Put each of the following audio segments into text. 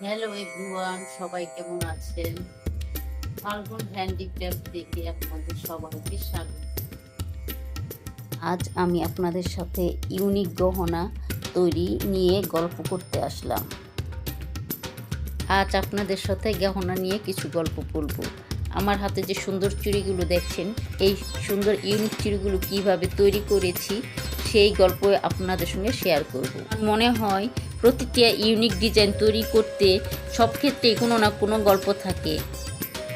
Hello everyone, সবাই কেমন আছেন? ফাল্গুন হ্যান্ডিক্রাফট থেকে আপনাদের সবাইকে স্বাগত। আজ আমি আপনাদের সাথে ইউনিক গহনা তৈরি নিয়ে গল্প করতে আসলাম। আজ আপনাদের সাথে গহনা নিয়ে কিছু গল্প বলবো। আমার হাতে যে সুন্দর চুড়িগুলো দেখছেন, এই সুন্দর ইউনিক চুড়িগুলো কিভাবে তৈরি করেছি সেই গল্প আপনাদের সঙ্গে শেয়ার করব। মনে হয় প্রতিটা ইউনিক ডিজাইন তৈরি করতে সব ক্ষেত্রেই কোনো না কোনো গল্প থাকে।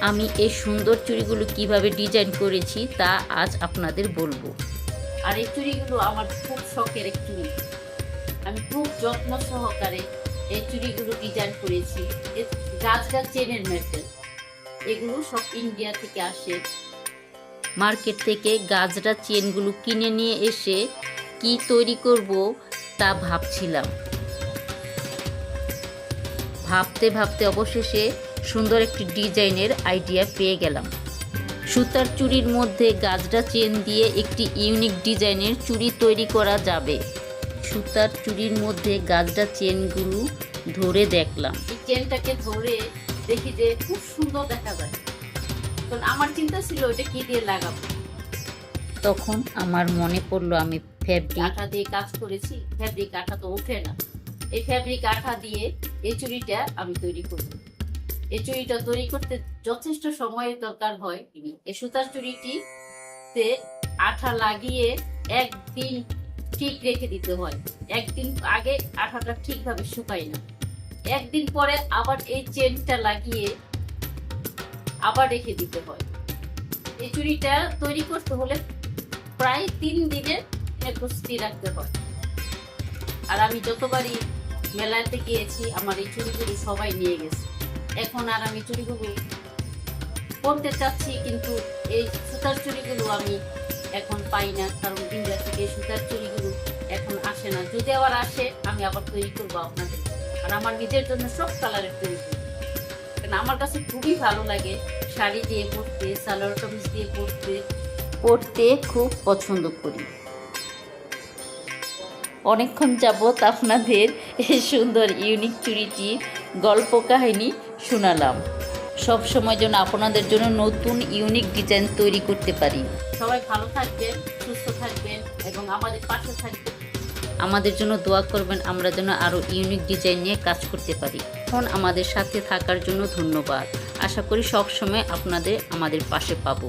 আমি এই সুন্দর চুড়িগুলো কিভাবে ডিজাইন করেছি তা আজ আপনাদের বলবো। আর এই চুড়িগুলো আমার খুব শখের এক চুড়ি। আমি খুব যত্ন সহকারে এই চুড়িগুলো ডিজাইন করেছি। গাছ চেনের মেটেল, এগুলো সব ইন্ডিয়া থেকে আসে। মার্কেট থেকে গাজরা চেনগুলো কিনে নিয়ে এসে কি তৈরি করব তা ভাবছিলাম। ভাবতে ভাবতে অবশেষে সুন্দর একটি ডিজাইনের আইডিয়া পেয়ে গেলাম। সুতার চুড়ির মধ্যে গাজরা চেন দিয়ে একটি ইউনিক ডিজাইনের চুড়ি তৈরি করা যাবে। সুতার চুড়ির মধ্যে গাজরা চেনগুলো ধরে দেখলাম। এই চেনটাকে ধরে দেখি যে খুব সুন্দর দেখা যায়। তখন আমার চিন্তা ছিল এটা কি দিয়ে লাগাবো। তখন আমার মনে পড়লো আমি ফ্যাব্রিক আঠা দিয়ে কাজ করেছি। ফ্যাব্রিক আঠা তো ওঠে না, এই ফ্যাব্রিক আঠা দিয়ে এই চুড়িটা আমি তৈরি করব। এই চুড়িটা তৈরি করতে যথেষ্ট সময়ের দরকার হয়। এই সুতার চুড়িটিতে আঠা লাগিয়ে একদিন ঠিক রেখে দিতে হয়। একদিন আগে আঠাটা ঠিকভাবে শুকায় না, একদিন পরে আবার এই চেনটা লাগিয়ে আবার রেখে দিতে হয়। এই চুড়িটা তৈরি করতে হলে প্রায় 3 দিনের প্রস্তুতি রাখতে হয়। আর আমি যতবারই মেলাতে গিয়েছি আমার এই চুড়িগুলো সবাই নিয়ে গেছে। এখন আর আমি চুড়িগুলো পরতে চাচ্ছি, কিন্তু এই সুতার চুড়িগুলো আমি এখন পাই না, কারণ ইন্ডিয়া থেকে সুতার চুড়িগুলো এখন আসে না। যদি আবার আসে আমি আবার তৈরি করবো আপনাদের। আর আমার নিজের জন্য সব কালারের তৈরি করবো, কারণ আমার কাছে খুবই ভালো লাগে শাড়ি দিয়ে পরতে, সালোয়ার কামিজ দিয়ে পরতে খুব পছন্দ করি। অনেকক্ষণ যাবৎ আপনাদের এই সুন্দর ইউনিক চুড়িটির গল্প কাহিনী শোনালাম। সব সময় যেন আপনাদের জন্য নতুন ইউনিক ডিজাইন তৈরি করতে পারি। সবাই ভালো থাকবেন, সুস্থ থাকবেন এবং আমাদের পাশে থাকবেন। আমাদের জন্য দোয়া করবেন, আমরা যেন আরও ইউনিক ডিজাইন নিয়ে কাজ করতে পারি। এখন আমাদের সাথে থাকার জন্য ধন্যবাদ। আশা করি সব সময় আপনাদের আমাদের পাশে পাবো।